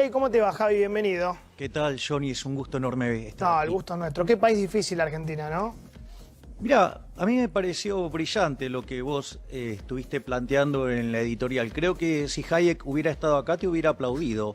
Hey, ¿cómo te va, Javi? Bienvenido. ¿Qué tal, Johnny? Es un gusto enorme estar No, aquí. el gusto es nuestro. Qué país difícil Argentina, ¿no? Mira, a mí me pareció brillante lo que vos estuviste planteando en la editorial. Creo que si Hayek hubiera estado acá te hubiera aplaudido,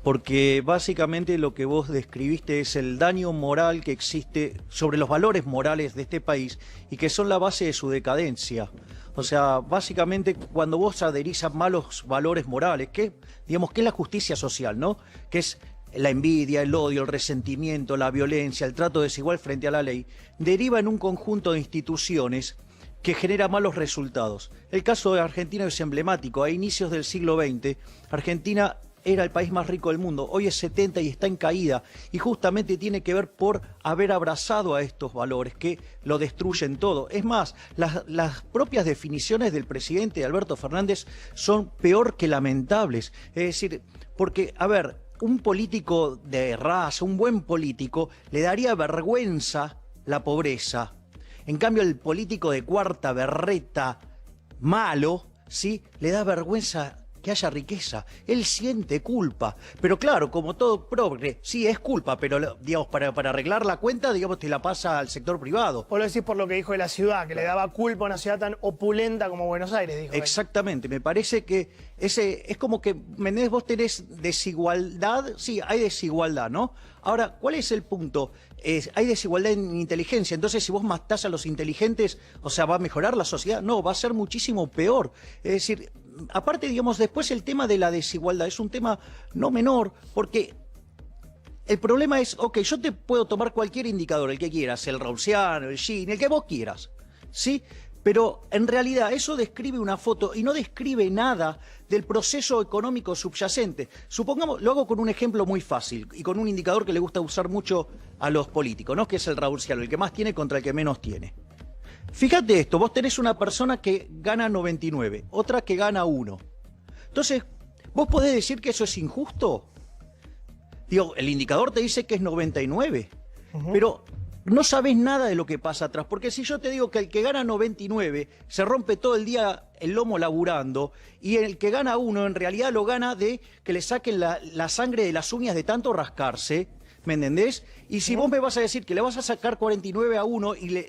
porque básicamente lo que vos describiste es el daño moral que existe sobre los valores morales de este país y que son la base de su decadencia. O sea, básicamente cuando vos adherís a malos valores morales, que digamos que es la justicia social, ¿no? Que es la envidia, el odio, el resentimiento, la violencia, el trato desigual frente a la ley, deriva en un conjunto de instituciones que genera malos resultados. El caso de Argentina es emblemático. A inicios del siglo XX, Argentina era el país más rico del mundo, hoy es 70 y está en caída, y justamente tiene que ver por haber abrazado a estos valores que lo destruyen todo. Es más, las propias definiciones del presidente Alberto Fernández son peor que lamentables. Es decir, porque, a ver, un político de raza, un buen político, le daría vergüenza la pobreza. En cambio, el político de cuarta berreta, malo, ¿sí?, le da vergüenza que haya riqueza. Él siente culpa. Pero claro, como todo progre, sí es culpa, pero digamos, para arreglar la cuenta, digamos, te la pasa al sector privado. Vos lo decís por lo que dijo de la ciudad, que le daba culpa a una ciudad tan opulenta como Buenos Aires, dijo él. Exactamente, me parece que ese es como que, Menéndez, vos tenés desigualdad, sí, hay desigualdad, ¿no? Ahora, ¿cuál es el punto? Hay desigualdad en inteligencia, entonces si vos matás a los inteligentes, o sea, ¿va a mejorar la sociedad? No, va a ser muchísimo peor. Es decir, aparte, digamos, después el tema de la desigualdad es un tema no menor, porque el problema es, ok, yo te puedo tomar cualquier indicador, el que quieras, el Rawlsiano, el Gini, el que vos quieras, ¿sí? Pero en realidad eso describe una foto y no describe nada del proceso económico subyacente. Supongamos, lo hago con un ejemplo muy fácil y con un indicador que le gusta usar mucho a los políticos, ¿no? Que es el Rawlsiano, el que más tiene contra el que menos tiene. Fíjate esto, vos tenés una persona que gana 99, otra que gana 1. Entonces, ¿vos podés decir que eso es injusto? Digo, el indicador te dice que es 99, pero no sabés nada de lo que pasa atrás, porque si yo te digo que el que gana 99 se rompe todo el día el lomo laburando, y el que gana 1 en realidad lo gana de que le saquen la sangre de las uñas de tanto rascarse, ¿me entendés? Y si vos me vas a decir que le vas a sacar 49 a uno y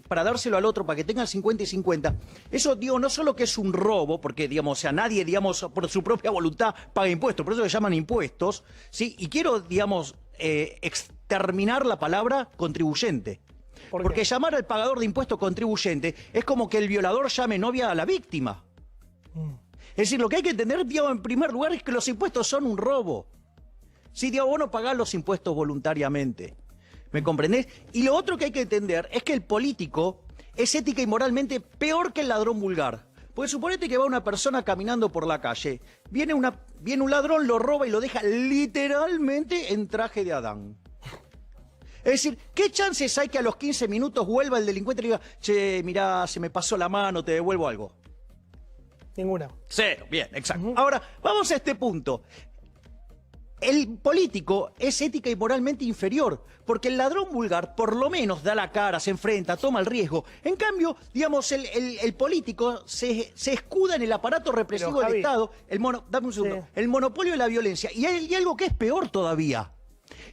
para dárselo al otro para que tenga 50 y 50, eso, digo, no solo que es un robo, porque, digamos, o sea, nadie, digamos, por su propia voluntad paga impuestos, por eso se llaman impuestos, ¿sí? Y quiero, digamos, exterminar la palabra contribuyente. Porque llamar al pagador de impuestos contribuyente es como que el violador llame novia a la víctima. Es decir, lo que hay que entender, digamos, en primer lugar, es que los impuestos son un robo. Sí, digo, vos no pagás los impuestos voluntariamente. ¿Me comprendés? Y lo otro que hay que entender es que el político es ética y moralmente peor que el ladrón vulgar. Porque suponete que va una persona caminando por la calle, viene un ladrón, lo roba y lo deja literalmente en traje de Adán. Es decir, ¿qué chances hay que a los 15 minutos vuelva el delincuente y le diga, che, mirá, se me pasó la mano, te devuelvo algo? Ninguna. Cero, bien, exacto. Ahora, vamos a este punto. El político es ética y moralmente inferior, porque el ladrón vulgar por lo menos da la cara, se enfrenta, toma el riesgo. En cambio, digamos, el político se escuda en el aparato represivo del Estado, dame un segundo, el monopolio de la violencia. Y hay algo que es peor todavía.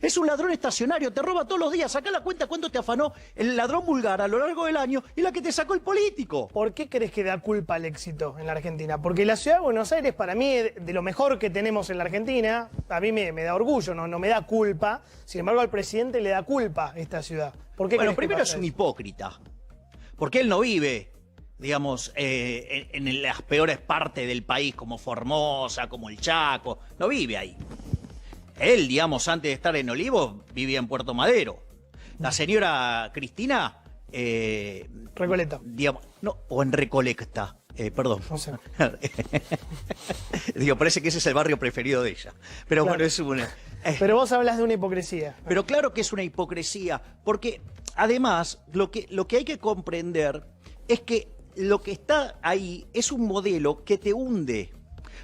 Es un ladrón estacionario, te roba todos los días. Sacá la cuenta cuánto te afanó el ladrón vulgar a lo largo del año y la que te sacó el político. ¿Por qué crees que da culpa al éxito en la Argentina? Porque la ciudad de Buenos Aires, para mí, de lo mejor que tenemos en la Argentina, a mí me da orgullo, no me da culpa. Sin embargo, al presidente le da culpa esta ciudad. ¿Por qué Bueno, crees que primero pasa es un eso? hipócrita, porque él no vive, digamos, en las peores partes del país, como Formosa, como el Chaco, no vive ahí. Él, digamos, antes de estar en Olivos, vivía en Puerto Madero. La señora Cristina... Recoleta. Digamos, no, o en Recolecta, perdón. No sé. Digo, parece que ese es el barrio preferido de ella. Pero Claro. bueno, es una... Pero vos hablas de una hipocresía. Pero claro que es una hipocresía, porque además lo que hay que comprender es que lo que está ahí es un modelo que te hunde.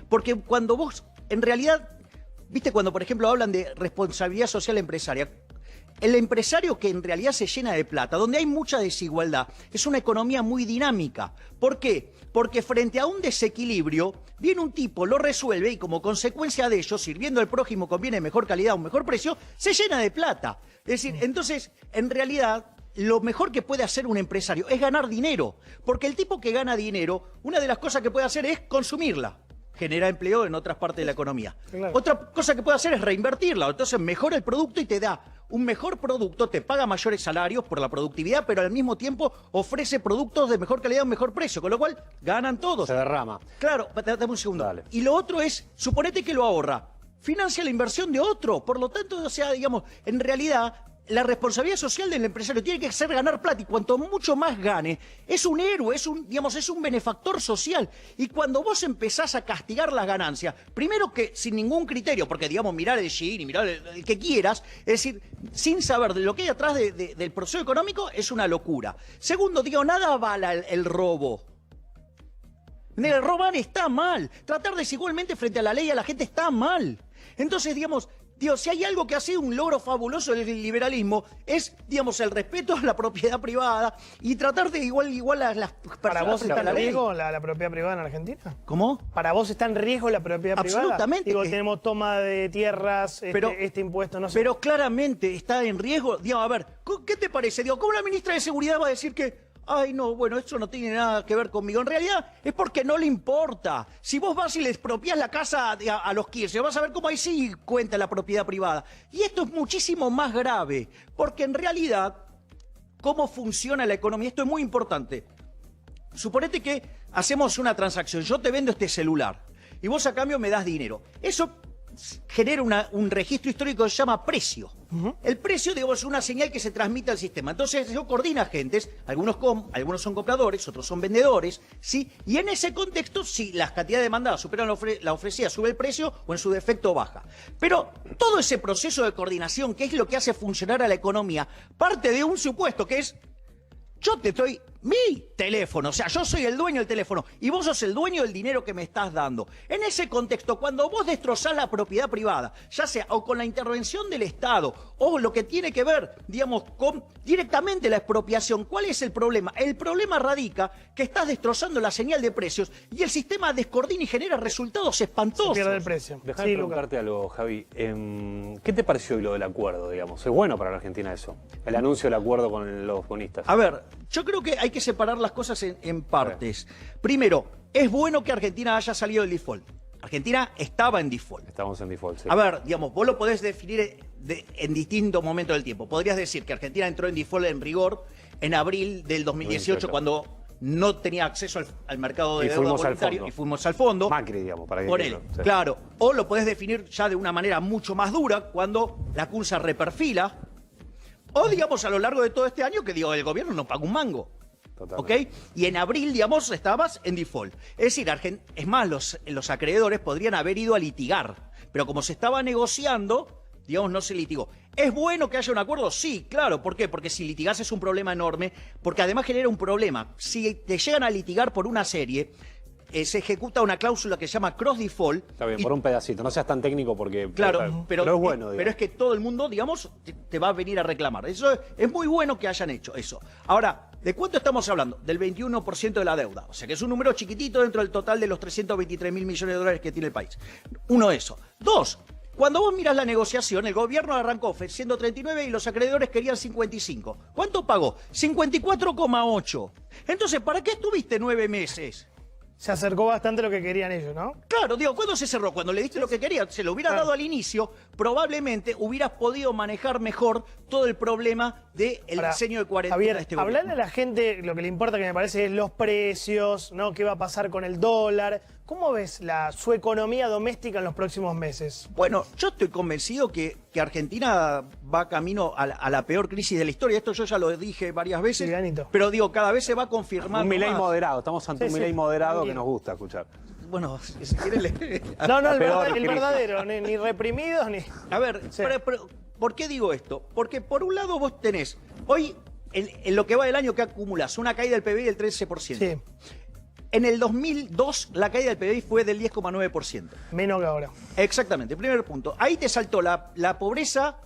Porque cuando vos, en realidad, viste, cuando por ejemplo hablan de responsabilidad social empresaria, el empresario que en realidad se llena de plata, donde hay mucha desigualdad, es una economía muy dinámica. ¿Por qué? Porque frente a un desequilibrio, viene un tipo, lo resuelve y como consecuencia de ello, sirviendo al prójimo con bienes de mejor calidad, un mejor precio, se llena de plata. Es decir, entonces, en realidad, lo mejor que puede hacer un empresario es ganar dinero. Porque el tipo que gana dinero, una de las cosas que puede hacer es consumirla. Genera empleo en otras partes de la economía. Claro. Otra cosa que puede hacer es reinvertirla. Entonces mejora el producto y te da un mejor producto, te paga mayores salarios por la productividad, pero al mismo tiempo ofrece productos de mejor calidad a un mejor precio, con lo cual ganan todos. Se derrama. Claro, dame un segundo. Dale. Y lo otro es, suponete que lo ahorra, financia la inversión de otro. Por lo tanto, o sea, digamos, en realidad, la responsabilidad social del empresario tiene que ser ganar plata, y cuanto mucho más gane, es un héroe, es un benefactor social. Y cuando vos empezás a castigar las ganancias, primero que sin ningún criterio, porque digamos, mirar el Gini, mirar el que quieras, es decir, sin saber de lo que hay atrás del proceso económico, es una locura. Segundo, digo, nada avala el robo. El robar está mal. Tratar desigualmente frente a la ley a la gente está mal. Entonces, digamos, si hay algo que ha sido un logro fabuloso del liberalismo, es, digamos, el respeto a la propiedad privada y tratar de igual a las personas. ¿Para vos frente a está la en ley. riesgo la propiedad privada en Argentina? ¿Cómo? ¿Para vos está en riesgo la propiedad privada? Absolutamente. Digo, tenemos toma de tierras, Pero- este impuesto, no sé. Pero claramente está en riesgo. Digamos, a ver, ¿qué te parece? Digo, ¿cómo la ministra de Seguridad va a decir que ay, no, bueno, eso no tiene nada que ver conmigo? En realidad es porque no le importa. Si vos vas y le expropiás la casa a los Kirchner, vas a ver cómo ahí sí cuenta la propiedad privada. Y esto es muchísimo más grave, porque en realidad, ¿cómo funciona la economía? Esto es muy importante. Suponete que hacemos una transacción, yo te vendo este celular y vos a cambio me das dinero. Eso genera un registro histórico que se llama precio. El precio, digamos, es una señal que se transmite al sistema. Entonces, eso coordina agentes, algunos son compradores, otros son vendedores, ¿sí? Y en ese contexto, si las cantidades demandadas superan la ofrecida, sube el precio o en su defecto baja. Pero todo ese proceso de coordinación, que es lo que hace funcionar a la economía, parte de un supuesto que es: yo te doy mi teléfono, o sea, yo soy el dueño del teléfono y vos sos el dueño del dinero que me estás dando. En ese contexto, cuando vos destrozás la propiedad privada, ya sea o con la intervención del Estado o lo que tiene que ver, digamos, con directamente la expropiación, ¿cuál es el problema? El problema radica que estás destrozando la señal de precios y el sistema descoordina y genera resultados espantosos. Se pierde el precio. Déjame Sí, Luca. preguntarte algo, Javi. ¿Qué te pareció hoy lo del acuerdo, digamos? ¿Es bueno para la Argentina eso? El anuncio del acuerdo con los bonistas. A ver, yo creo que hay que separar las cosas en partes. Primero, es bueno que Argentina haya salido del default. Argentina estaba en default. Estamos en default, sí. A ver, digamos, vos lo podés definir en distintos momentos del tiempo. Podrías decir que Argentina entró en default en rigor en abril del 2018, 2018. cuando no tenía acceso al mercado de Y deuda fuimos al voluntario fondo. y fuimos al fondo. Macri, digamos, para que Por él, entiendan, sí. claro. O lo podés definir ya de una manera mucho más dura, cuando la CUNSA reperfila. O, digamos, a lo largo de todo este año, que digo, el gobierno no paga un mango. Totalmente. ¿Ok? Y en abril, digamos, estabas en default. Es decir, es más, los acreedores podrían haber ido a litigar. Pero como se estaba negociando, digamos, no se litigó. ¿Es bueno que haya un acuerdo? Sí, claro. ¿Por qué? Porque si litigás es un problema enorme, porque además genera un problema. Si te llegan a litigar por una serie, se ejecuta una cláusula que se llama cross default. Está bien, y por un pedacito. No seas tan técnico porque... claro, pero es bueno, pero digamos. es que todo el mundo, digamos, te va a venir a reclamar. Eso es muy bueno que hayan hecho eso. Ahora, ¿de cuánto estamos hablando? Del 21% de la deuda. O sea que es un número chiquitito dentro del total de los 323.000 millones de dólares que tiene el país. Uno, eso. Dos, cuando vos mirás la negociación, el gobierno arrancó ofreciendo 39 y los acreedores querían 55. ¿Cuánto pagó? 54,8. Entonces, ¿para qué estuviste 9 meses? Se acercó bastante lo que querían ellos, ¿no? Claro, digo, ¿cuándo se cerró? Cuando le diste lo que querías. Se lo hubieras Claro. dado al inicio, probablemente hubieras podido manejar mejor todo el problema del Ahora, diseño de cuarentena Javier, de este hablarle a gobierno. la gente, lo que le importa, que me parece, es los precios, ¿no? ¿Qué va a pasar con el dólar? ¿Cómo ves su economía doméstica en los próximos meses? Bueno, yo estoy convencido que Argentina va camino a la peor crisis de la historia. Esto yo ya lo dije varias veces, Sí, Ganito. pero digo, cada vez se va confirmando Un Milei más. moderado. Estamos ante Sí, un sí. Milei moderado que Tranquilo. nos gusta escuchar. Bueno, si quieren No, el peor crisis. verdadero, ni reprimidos, ni... A ver, Sí. pero, ¿por qué digo esto? Porque por un lado vos tenés, hoy, en lo que va del año que acumulas, una caída del PBI del 13%. Sí, En el 2002 la caída del PBI fue del 10,9%. menos que ahora. Exactamente, primer punto. Ahí te saltó la pobreza,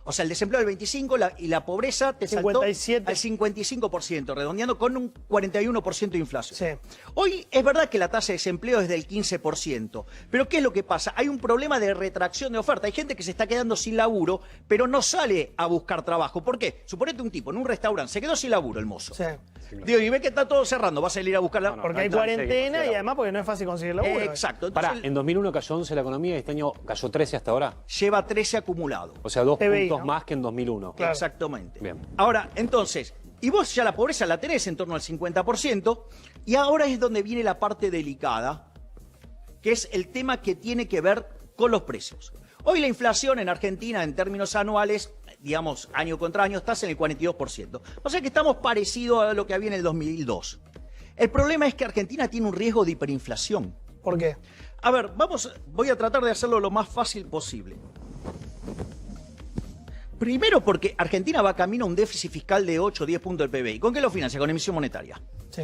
O sea, el desempleo del 25% y la pobreza te saltó 57. al 55%, redondeando con un 41% de inflación. Sí. Hoy es verdad que la tasa de desempleo es del 15%, pero ¿qué es lo que pasa? Hay un problema de retracción de oferta. Hay gente que se está quedando sin laburo, pero no sale a buscar trabajo. ¿Por qué? Suponete un tipo en un restaurante, se quedó sin laburo el mozo. Sí. Digo, y ve que está todo cerrando, va a salir a buscar la... Porque hay cuarentena y además porque no es fácil conseguir laburo. Exacto. Pará, Entonces, en 2001 cayó 11 la economía y este año cayó 13 hasta ahora. lleva 13 acumulado. O sea, 2 PBI, puntos ¿no? más que en 2001. Claro. Exactamente. Bien. Ahora, entonces, y vos ya la pobreza la tenés en torno al 50%, y ahora es donde viene la parte delicada, que es el tema que tiene que ver con los precios. Hoy la inflación en Argentina, en términos anuales, digamos, año contra año, está en el 42%. O sea que estamos parecidos a lo que había en el 2002. El problema es que Argentina tiene un riesgo de hiperinflación. ¿Por qué? A ver, voy a tratar de hacerlo lo más fácil posible. Primero porque Argentina va camino a un déficit fiscal de 8 o 10 puntos del PBI. ¿Con qué lo financia? Con emisión monetaria. Sí.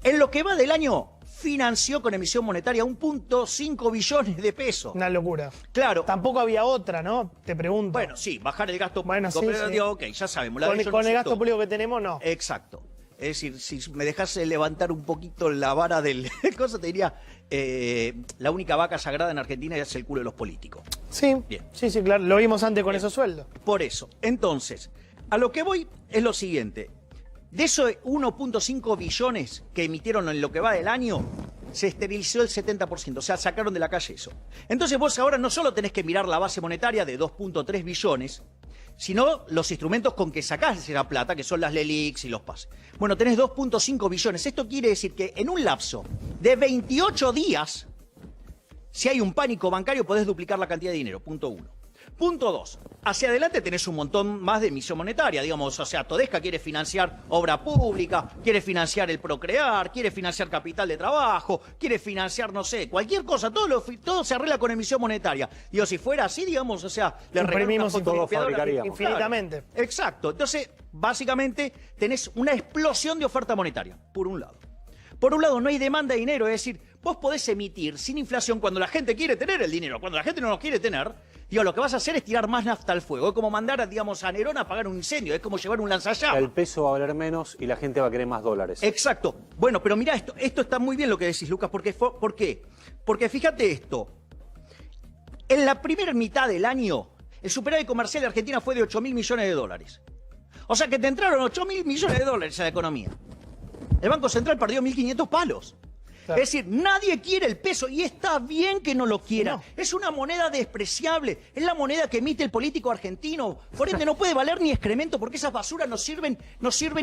En lo que va del año, financió con emisión monetaria 1.5 billones de pesos. Una locura. Claro. Tampoco había otra, ¿no? Te pregunto. Bueno, sí, bajar el gasto Bueno, público, sí, pero sí. digo, ok, ya sabemos. La con de ellos con no el se gasto toma. público que tenemos, no. Exacto. Es decir, si me dejas levantar un poquito la vara del cosa, te diría, la única vaca sagrada en Argentina es el culo de los políticos. Sí, Bien. sí, claro. Lo vimos antes con esos sueldos. Por eso. Entonces, a lo que voy es lo siguiente. De esos 1.5 billones que emitieron en lo que va del año, se esterilizó el 70%, o sea, sacaron de la calle eso. Entonces vos ahora no solo tenés que mirar la base monetaria de 2.3 billones, sino los instrumentos con que sacás esa plata, que son las LELIQs y los pases. Bueno, tenés 2.5 billones. Esto quiere decir que en un lapso de 28 días, si hay un pánico bancario, podés duplicar la cantidad de dinero. Punto 1. Punto 2. Hacia adelante tenés un montón más de emisión monetaria, digamos, o sea, Todesca quiere financiar obra pública, quiere financiar el Procrear, quiere financiar capital de trabajo, quiere financiar, no sé, cualquier cosa, todo se arregla con emisión monetaria. Digo, si fuera así, digamos, o sea, le Imprimimos regalamos todo, fotocopiadoras fabricaríamos. infinitamente. Claro, exacto. Entonces, básicamente, tenés una explosión de oferta monetaria, por un lado. Por un lado, no hay demanda de dinero, es decir, vos podés emitir sin inflación cuando la gente quiere tener el dinero. Cuando la gente no lo quiere tener, digo, lo que vas a hacer es tirar más nafta al fuego. Es como mandar, digamos, a Nerón a apagar un incendio. Es como llevar un lanzallamas. El peso va a valer menos y la gente va a querer más dólares. Exacto. Bueno, pero mirá, esto está muy bien lo que decís, Lucas. ¿Por qué? Porque fíjate esto. En la primera mitad del año, el superávit comercial de Argentina fue de 8.000 millones de dólares. O sea que te entraron 8.000 millones de dólares a la economía. El Banco Central perdió 1.500 palos. Claro. Es decir, nadie quiere el peso y está bien que no lo quiera. No. Es una moneda despreciable. Es la moneda que emite el político argentino. Por ende, no puede valer ni excremento porque esas basuras no sirven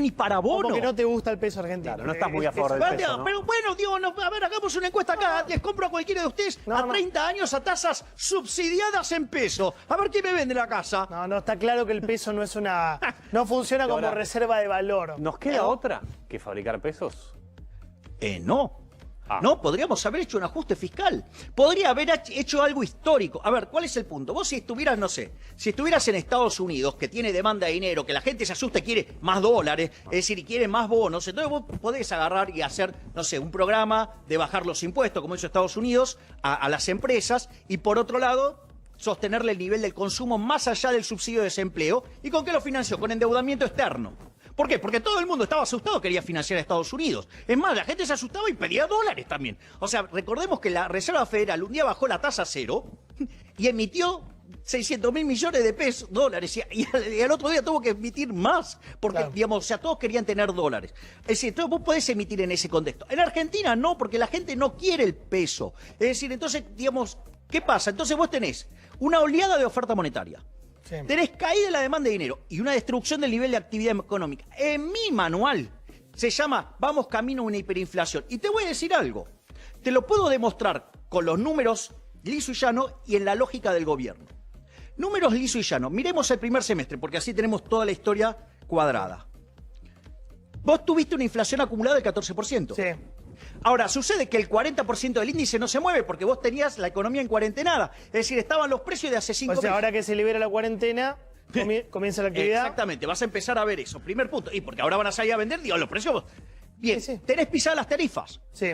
ni para bono. Porque no te gusta el peso argentino. Claro, no estás muy a favor del peso, ¿no? Pero bueno, digo, a ver, hagamos una encuesta acá. Les compro a cualquiera de ustedes a 30 años a tasas subsidiadas en peso. A ver quién me vende la casa. No, está claro que el peso no es una... No funciona como ahora, reserva de valor. ¿Nos queda otra que fabricar pesos? No. Ah. No, podríamos haber hecho un ajuste fiscal. Podría haber hecho algo histórico. A ver, ¿cuál es el punto? Vos si estuvieras, no sé, si estuvieras en Estados Unidos, que tiene demanda de dinero, que la gente se asusta y quiere más dólares, es decir, y quiere más bonos, entonces vos podés agarrar y hacer, no sé, un programa de bajar los impuestos, como hizo Estados Unidos, a las empresas, y por otro lado, sostenerle el nivel del consumo más allá del subsidio de desempleo. ¿Y con qué lo financió? Con endeudamiento externo. ¿Por qué? Porque todo el mundo estaba asustado, quería financiar a Estados Unidos. Es más, la gente se asustaba y pedía dólares también. O sea, recordemos que la Reserva Federal un día bajó la tasa a cero y emitió 600.000 millones de pesos, dólares, y al otro día tuvo que emitir más, porque, claro, digamos, o sea, todos querían tener dólares. Es decir, entonces vos podés emitir en ese contexto. En Argentina no, porque la gente no quiere el peso. Es decir, entonces, digamos, ¿qué pasa? Entonces vos tenés una oleada de oferta monetaria. Sí. Tenés caída de la demanda de dinero y una destrucción del nivel de actividad económica. En mi manual se llama Vamos camino a una hiperinflación. Y te voy a decir algo. Te lo puedo demostrar con los números liso y llano y en la lógica del gobierno. Números liso y llano. Miremos el primer semestre, porque así tenemos toda la historia cuadrada. Vos tuviste una inflación acumulada del 14%. Sí. Ahora, sucede que el 40% del índice no se mueve porque vos tenías la economía en cuarentenada. Es decir, estaban los precios de hace 5 O sea, meses. ahora que se libera la cuarentena, comienza la actividad. Exactamente, vas a empezar a ver eso. Primer punto. Y porque ahora van a salir a vender, digo, los precios. Bien, Sí, sí. tenés pisadas las tarifas. Sí.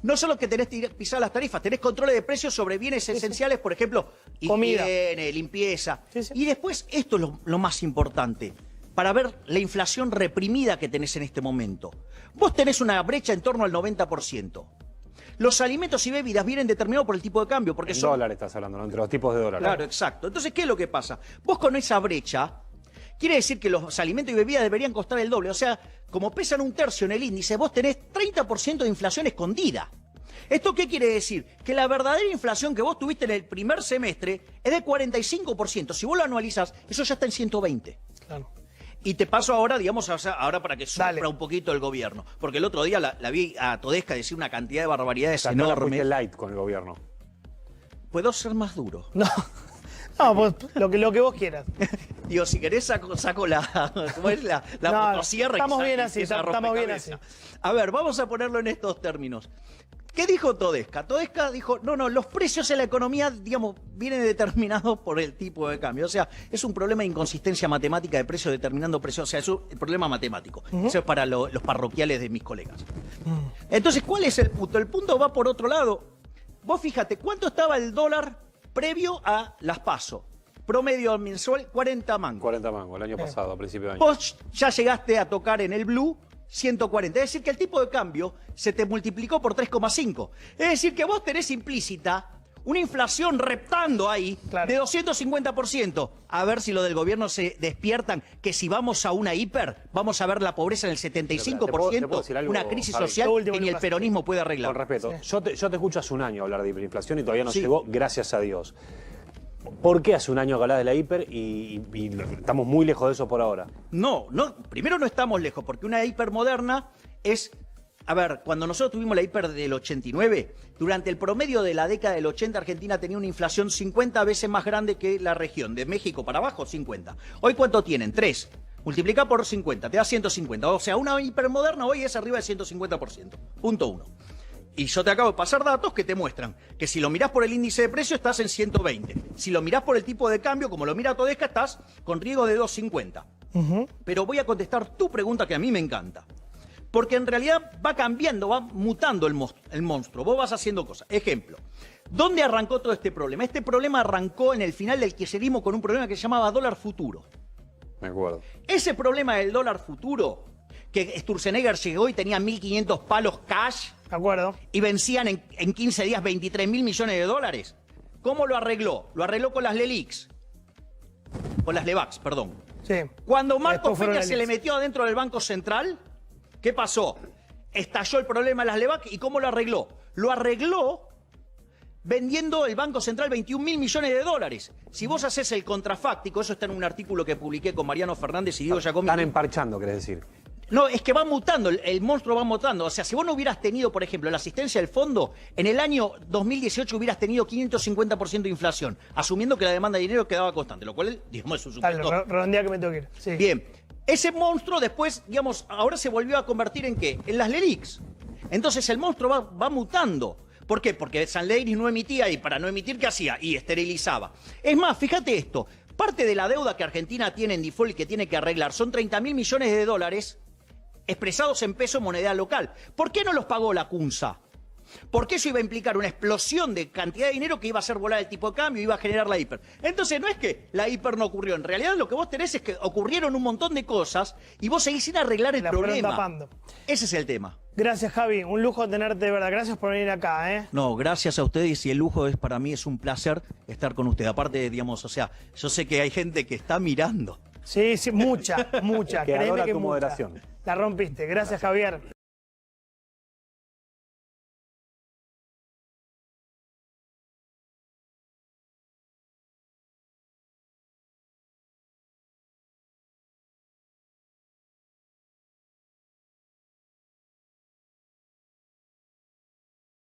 no solo que tenés que pisar las tarifas, tenés controles de precios sobre bienes esenciales, por ejemplo, Comida. higiene, limpieza. Sí, sí. Y después, esto es lo más importante, para ver la inflación reprimida que tenés en este momento. Vos tenés una brecha en torno al 90%. Los alimentos y bebidas vienen determinados por el tipo de cambio, porque En son... dólares estás hablando, ¿no? Entre los tipos de dólares. Claro, exacto. Entonces, ¿qué es lo que pasa? Vos con esa brecha, quiere decir que los alimentos y bebidas deberían costar el doble. O sea, como pesan un tercio en el índice, vos tenés 30% de inflación escondida. ¿Esto qué quiere decir? Que la verdadera inflación que vos tuviste en el primer semestre es de 45%. Si vos lo anualizás, eso ya está en 120. Claro. Y te paso ahora, digamos, ahora para que Dale. sufra un poquito el gobierno. Porque el otro día la vi a Todesca decir una cantidad de barbaridades O sea, no la fuiste enormes. light con el gobierno. ¿Puedo ser más duro? No, pues lo que vos quieras. Digo, si querés saco la, ¿cómo es? la No, motosierra. y estamos sa- bien y así, empieza a estamos bien rompecabezas. A ver, vamos a ponerlo en estos términos. ¿Qué dijo Todesca? Todesca dijo, no, los precios en la economía, digamos, vienen determinados por el tipo de cambio. O sea, es un problema de inconsistencia matemática de precios determinando precios. O sea, es un problema matemático. Eso es para los parroquiales de mis colegas. Entonces, ¿cuál es el punto? El punto va por otro lado. Vos fíjate, ¿cuánto estaba el dólar previo a las PASO? Promedio mensual, 40 mangos. 40 mangos, el año pasado, a principio de año. Vos ya llegaste a tocar en el blue 140. Es decir, que el tipo de cambio se te multiplicó por 3,5. Es decir, que vos tenés implícita una inflación reptando ahí Claro. de 250%. A ver si lo del gobierno se despiertan, que si vamos a una hiper, vamos a ver la pobreza en el 75%, ¿Te puedo decir algo, una crisis Javi? social Lo último que ni que el pasa. peronismo puede arreglar. Con respeto, yo te escucho hace un año hablar de hiperinflación y todavía no Sí. llegó, gracias a Dios. ¿Por qué hace un año que hablas de la hiper y estamos muy lejos de eso por ahora? No, primero no estamos lejos, porque una hiper moderna es... A ver, cuando nosotros tuvimos la hiper del 89, durante el promedio de la década del 80, Argentina tenía una inflación 50 veces más grande que la región. De México para abajo, 50. Hoy, ¿cuánto tienen? 3. Multiplica por 50, te da 150. O sea, una hipermoderna hoy es arriba del 150%. Punto 1. Y yo te acabo de pasar datos que te muestran que si lo mirás por el índice de precio estás en 120. Si lo mirás por el tipo de cambio, como lo mira Todesca, estás con riesgo de 250. Pero voy a contestar tu pregunta que a mí me encanta. Porque en realidad va cambiando, va mutando el monstruo. Vos vas haciendo cosas. Ejemplo, ¿dónde arrancó todo este problema? Este problema arrancó en el final del kirchnerismo con un problema que se llamaba dólar futuro. Me acuerdo. Ese problema del dólar futuro, que Sturzenegger llegó y tenía 1.500 palos cash ¿De acuerdo? y vencían en 15 días 23.000 millones de dólares. ¿Cómo lo arregló? Lo arregló con las LELIQs. Con las LEVAX, perdón. Sí. Cuando Marcos Después fueron Peña las se le LELIQs. metió adentro del Banco Central, ¿qué pasó? Estalló el problema de las LEVAC y ¿cómo lo arregló? Lo arregló vendiendo el Banco Central 21.000 millones de dólares. Si vos haces el contrafáctico, eso está en un artículo que publiqué con Mariano Fernández y Diego Giacomi. Están emparchando, querés decir. No, es que va mutando, el monstruo va mutando. O sea, si vos no hubieras tenido, por ejemplo, la asistencia del fondo, en el año 2018 hubieras tenido 550% de inflación, asumiendo que la demanda de dinero quedaba constante, lo cual, digamos, es un Dale, supuesto. redondea que me tengo que ir. Sí. Bien, ese monstruo después, digamos, ahora se volvió a convertir en ¿qué? En las LELIQs. Entonces el monstruo va mutando. ¿Por qué? Porque Sanleiris no emitía y para no emitir, ¿qué hacía? Y esterilizaba. Es más, fíjate esto, parte de la deuda que Argentina tiene en default y que tiene que arreglar son 30.000 millones de dólares expresados en peso moneda local. ¿Por qué no los pagó la CUNSA? Porque eso iba a implicar una explosión de cantidad de dinero que iba a hacer volar el tipo de cambio y iba a generar la hiper. Entonces no es que la hiper no ocurrió. En realidad lo que vos tenés es que ocurrieron un montón de cosas y vos seguís sin arreglar el La fueron problema. tapando. Ese es el tema. Gracias, Javi. Un lujo tenerte, de verdad. Gracias por venir acá, ¿eh? No, gracias a ustedes y el lujo es para mí, es un placer estar con usted. Aparte, digamos, o sea, yo sé que hay gente que está mirando. Sí, mucha. Que Créeme adora que tu mucha. moderación. La rompiste. Gracias, Javier.